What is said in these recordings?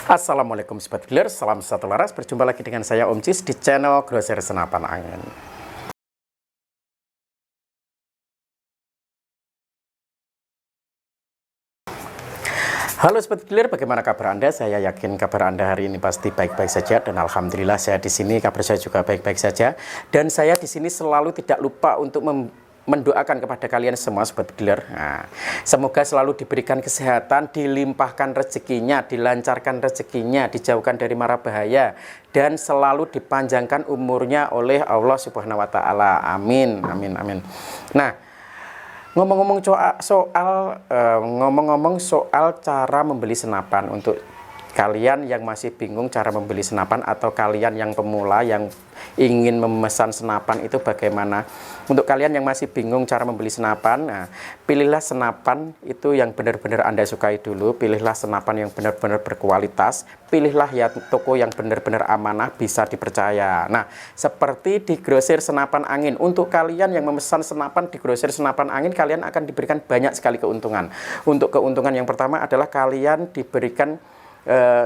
Assalamualaikum Sobat Dealer, salam satu laras. Berjumpa lagi dengan saya Om Cis di channel Grosir Senapan Angin. Halo Sobat Dealer, bagaimana kabar Anda? Saya yakin kabar Anda hari ini pasti baik-baik saja, dan alhamdulillah saya di sini kabar saya juga baik-baik saja. Dan saya di sini selalu tidak lupa untuk mendoakan kepada kalian semua Sobat Dealer. Nah, semoga selalu diberikan kesehatan, dilimpahkan rezekinya, dilancarkan rezekinya, dijauhkan dari mara bahaya, dan selalu dipanjangkan umurnya oleh Allah Subhanahu wa taala. Amin, amin, amin. Nah, ngomong-ngomong soal cara membeli senapan, untuk kalian yang masih bingung cara membeli senapan, atau kalian yang pemula yang ingin memesan senapan itu bagaimana. Untuk kalian yang masih bingung cara membeli senapan, nah, pilihlah senapan itu yang benar-benar Anda sukai dulu. Pilihlah senapan yang benar-benar berkualitas. Pilihlah ya toko yang benar-benar amanah, bisa dipercaya. Nah, seperti di Grosir Senapan Angin, untuk kalian yang memesan senapan di Grosir Senapan Angin, kalian akan diberikan banyak sekali keuntungan. Untuk keuntungan yang pertama adalah kalian diberikan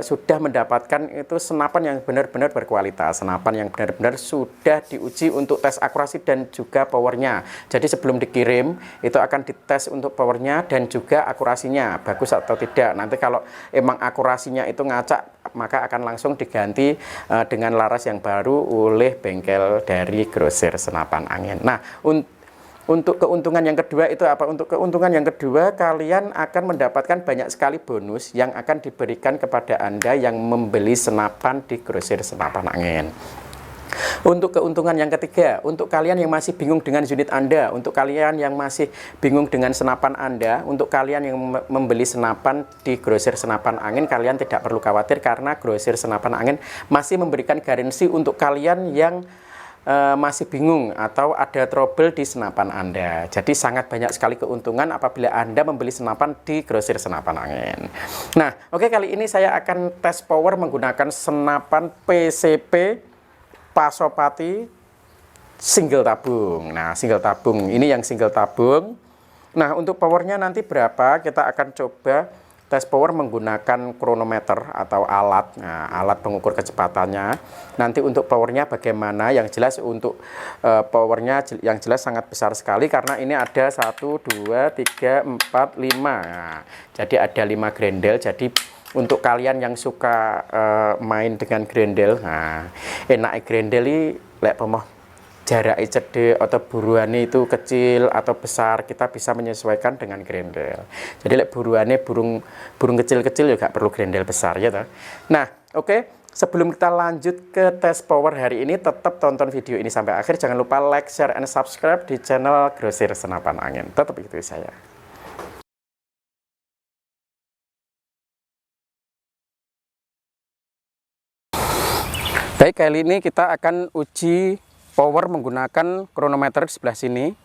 sudah mendapatkan itu senapan yang benar-benar berkualitas, senapan yang benar-benar sudah diuji untuk tes akurasi dan juga powernya. Jadi sebelum dikirim itu akan dites untuk powernya dan juga akurasinya bagus atau tidak. Nanti kalau emang akurasinya itu ngacak, maka akan langsung diganti dengan laras yang baru oleh bengkel dari Grosir Senapan Angin. Nah, untuk keuntungan yang kedua itu apa? Untuk keuntungan yang kedua, kalian akan mendapatkan banyak sekali bonus yang akan diberikan kepada Anda yang membeli senapan di Grosir Senapan Angin. Untuk keuntungan yang ketiga, untuk kalian yang masih bingung dengan unit Anda, untuk kalian yang masih bingung dengan senapan Anda, untuk kalian yang membeli senapan di Grosir Senapan Angin, kalian tidak perlu khawatir karena Grosir Senapan Angin masih memberikan garansi untuk kalian yang masih bingung atau ada trouble di senapan Anda. Jadi sangat banyak sekali keuntungan apabila Anda membeli senapan di Grosir Senapan Angin. Nah, oke, kali ini saya akan tes power menggunakan senapan PCP Pasopati single tabung. Nah, single tabung ini yang single tabung. Nah, untuk powernya nanti berapa, kita akan coba tes power menggunakan kronometer atau alat. Nah, alat pengukur kecepatannya. Nanti untuk powernya bagaimana, yang jelas untuk powernya yang jelas sangat besar sekali karena ini ada 1, 2, 3, 4, 5. Nah, jadi ada 5 grendel. Jadi untuk kalian yang suka main dengan grendel, nah, enak grendel ini lek pemoh jarak cedek atau buruannya itu kecil atau besar, kita bisa menyesuaikan dengan grendel. Jadi lek buruannya burung kecil-kecil juga perlu grendel besar ya toh. Nah, oke. Sebelum kita lanjut ke tes power hari ini, tetap tonton video ini sampai akhir. Jangan lupa like, share, and subscribe di channel Grosir Senapan Angin. Tetap itu saya. Baik, kali ini kita akan uji power menggunakan kronometer di sebelah sini.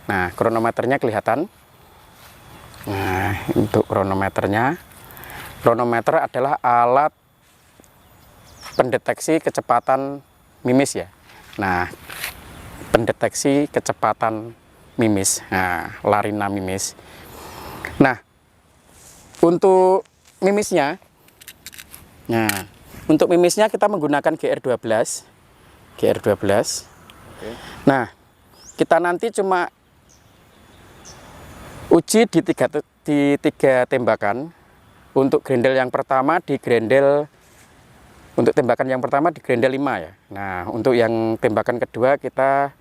Nah, kronometernya kelihatan. Nah, untuk kronometernya, kronometer adalah alat pendeteksi kecepatan mimis ya. Nah, pendeteksi kecepatan mimis. Nah, Larina mimis. Nah, untuk mimisnya, untuk mimisnya kita menggunakan GR12. GR12. Nah, kita nanti cuma uji di tiga tembakan. Untuk grendel yang pertama di grendel, untuk tembakan yang pertama di grendel 5 ya. Nah, untuk yang tembakan kedua kita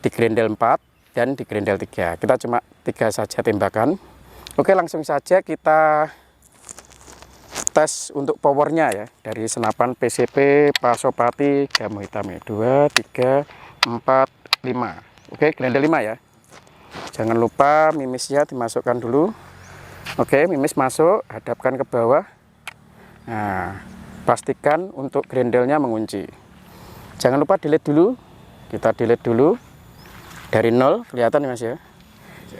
di grendel 4 dan di grendel 3. Kita cuma 3 saja tembakan. Oke, langsung saja kita tes untuk powernya ya, dari senapan PCP Pasopati Gamo Hitam. 2, 3, 4, 5. Oke, grendel 5 ya. Jangan lupa mimisnya dimasukkan dulu. Oke, mimis masuk, hadapkan ke bawah. Nah, pastikan untuk grendelnya mengunci. Jangan lupa delete dulu. Kita delete dulu. Dari 0 kelihatan ya Mas ya.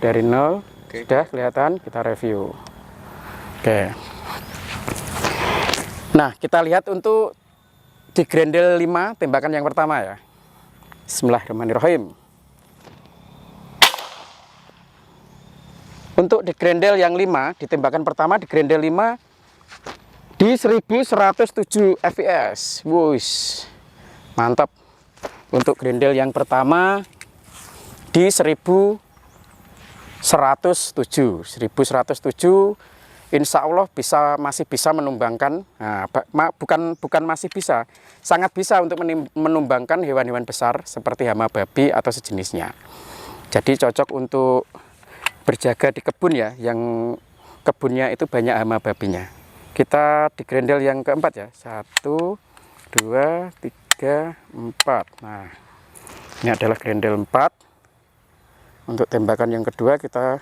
Dari 0 sudah kelihatan, kita review. Oke. Nah, kita lihat untuk di grendel 5 tembakan yang pertama ya. Bismillahirrahmanirrahim. Untuk di grendel yang 5, di tembakan pertama di grendel 5 di 1107 fps. Wush, mantap. Untuk grendel yang pertama di 1107, insya Allah masih bisa menumbangkan. Nah, bukan masih bisa, sangat bisa untuk menumbangkan hewan-hewan besar seperti hama babi atau sejenisnya. Jadi cocok untuk berjaga di kebun ya, yang kebunnya itu banyak hama babinya. Kita di grendel yang keempat ya, 1, 2, 3, 4. Nah, ini adalah grendel 4. Untuk tembakan yang kedua kita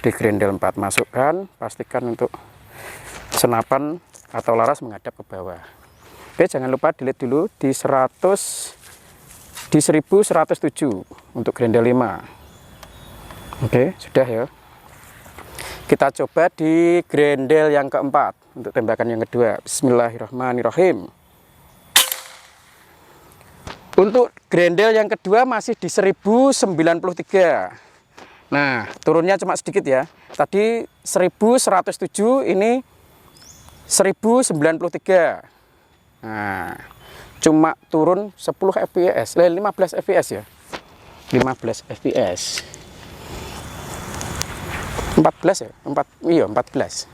di grendel 4, masukkan, pastikan untuk senapan atau laras menghadap ke bawah. Oke, jangan lupa delete dulu di 1107 untuk grendel 5. Oke, sudah ya. Kita coba di grendel yang keempat untuk tembakan yang kedua. Bismillahirrahmanirrahim. Untuk grendel yang kedua masih di 1093. Nah, turunnya cuma sedikit ya. Tadi 1107, ini 1093. Nah, cuma turun 10 fps, 15 fps ya. 15 fps. 14 ya? 14. 15.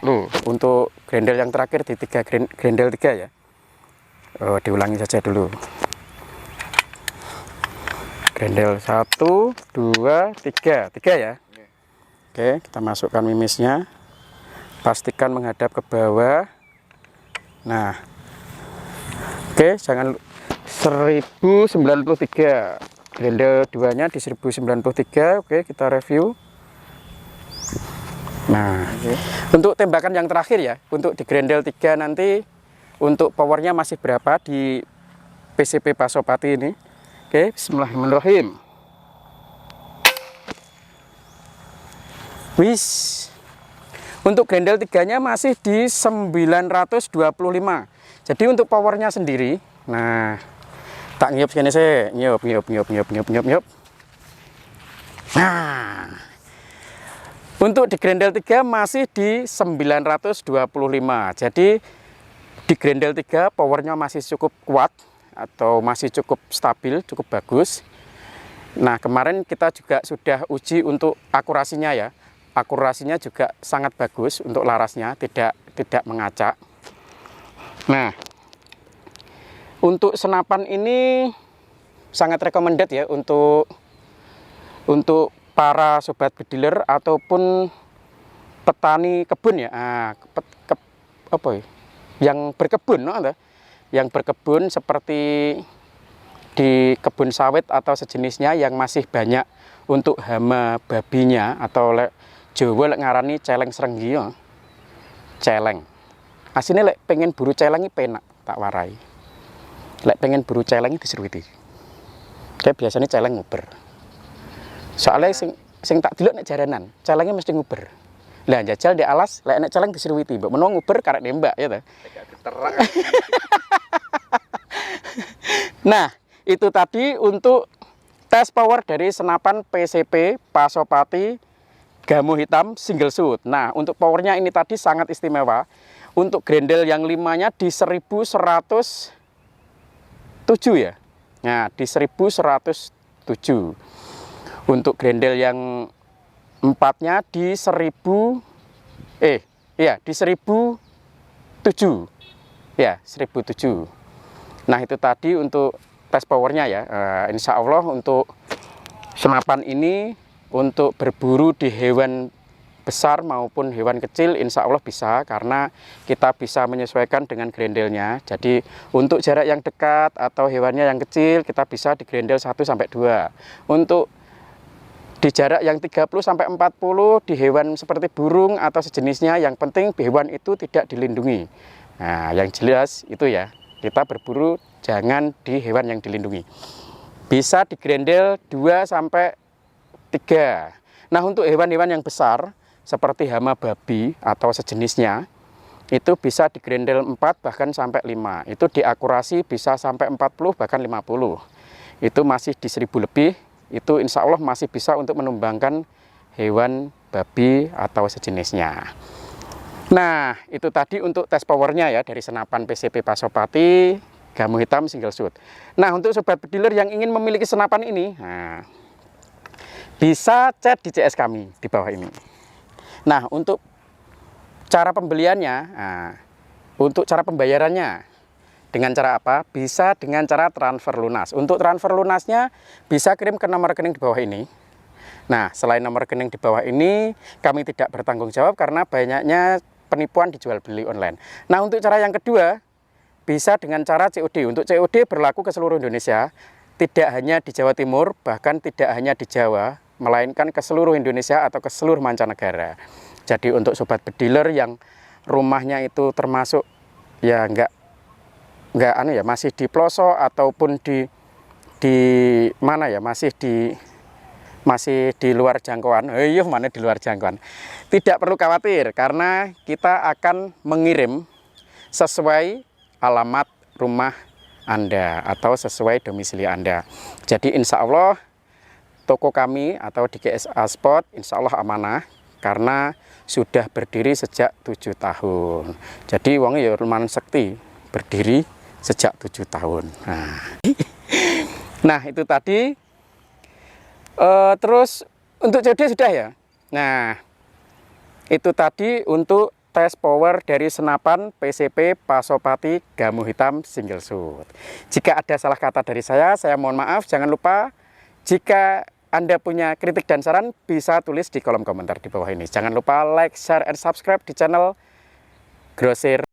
Loh, untuk grendel yang terakhir di grendel 3 ya. Oh, diulangi saja dulu. Grendel 1, 2, 3 ya. Oke, kita masukkan mimisnya. Pastikan menghadap ke bawah. Nah, oke, jangan 1093. Grendel 2-nya di 1093. Oke, kita review. Nah, untuk tembakan yang terakhir ya, untuk di grendel 3 nanti untuk powernya masih berapa di PCP Pasopati ini. Oke, bismillahirrahmanirrahim. Wis. Untuk grendel 3-nya masih di 925. Jadi untuk powernya sendiri, nah, tak ngiup sini sih, ngiup. Nah, untuk di grendel 3 masih di 925. Jadi di grendel 3 powernya masih cukup kuat atau masih cukup stabil, cukup bagus. Nah, kemarin kita juga sudah uji untuk akurasinya ya. Akurasinya juga sangat bagus untuk larasnya, tidak mengacak. Nah, untuk senapan ini sangat recommended ya untuk para sobat bediler ataupun petani kebun ya. Nah, yang berkebun, yang berkebun seperti di kebun sawit atau sejenisnya yang masih banyak untuk hama babinya, atau Jawa ngarani celeng serenggi ya. Celeng. Aslinya pengen buru celeng ini penak tak warai. Pengen buru celeng ini diseruiti. Kayak biasanya celeng nguber. Soalnya sing tak delok nek jaranan, celengnya mesti nguber. Lah jajal di alas, nek celeng diseruiti, mbok menawa nguber karek nembak ya ta. Nah, itu tadi untuk tes power dari senapan PCP Pasopati Gamu Hitam single shoot. Nah, untuk powernya ini tadi sangat istimewa. Untuk grendel yang 5-nya di 1107 ya. Nah, di 1107. Untuk grendel yang 4-nya di 1007. Ya, 1007. Nah, itu tadi untuk tes powernya ya. Insya Allah untuk senapan ini untuk berburu di hewan besar maupun hewan kecil insya Allah bisa, karena kita bisa menyesuaikan dengan grendelnya. Jadi untuk jarak yang dekat atau hewannya yang kecil kita bisa di grendel 1-2. Untuk di jarak yang 30-40 di hewan seperti burung atau sejenisnya, yang penting hewan itu tidak dilindungi. Nah, yang jelas itu ya, kita berburu jangan di hewan yang dilindungi. Bisa di grendel 2-3. Nah, untuk hewan-hewan yang besar seperti hama babi atau sejenisnya, itu bisa di grendel 4 bahkan sampai 5. Itu diakurasi bisa sampai 40 bahkan 50. Itu masih di 1000 lebih. itu insya Allah masih bisa untuk menumbangkan hewan babi atau sejenisnya. Nah, itu tadi untuk tes powernya ya dari senapan PCP Pasopati Gamu Hitam Single Shoot. Nah, untuk sobat bediler yang ingin memiliki senapan ini, nah, bisa chat di CS kami di bawah ini. Nah, untuk cara pembeliannya, nah, untuk cara pembayarannya, dengan cara apa? Bisa dengan cara transfer lunas. Untuk transfer lunasnya bisa kirim ke nomor rekening di bawah ini. Nah, selain nomor rekening di bawah ini, kami tidak bertanggung jawab karena banyaknya penipuan dijual beli online. Nah, untuk cara yang kedua, bisa dengan cara COD. Untuk COD berlaku ke seluruh Indonesia, tidak hanya di Jawa Timur, bahkan tidak hanya di Jawa, melainkan ke seluruh Indonesia atau ke seluruh mancanegara. Jadi untuk sobat bediler yang rumahnya itu termasuk ya enggak anu ya, masih di pelosok ataupun di mana ya, masih di luar jangkauan. Mana di luar jangkauan. Tidak perlu khawatir karena kita akan mengirim sesuai alamat rumah Anda atau sesuai domisili Anda. Jadi insya Allah toko kami atau di GSA Spot insya Allah amanah karena sudah berdiri sejak 7 tahun. Jadi wong ya lumayan sekti berdiri sejak 7 tahun. Nah itu tadi. Terus untuk COD sudah ya. Nah itu tadi untuk tes power dari senapan PCP Pasopati Gamu Hitam Single Shoot. Jika ada salah kata dari saya mohon maaf. Jangan lupa jika Anda punya kritik dan saran bisa tulis di kolom komentar di bawah ini. Jangan lupa like, share, and subscribe di channel Grosir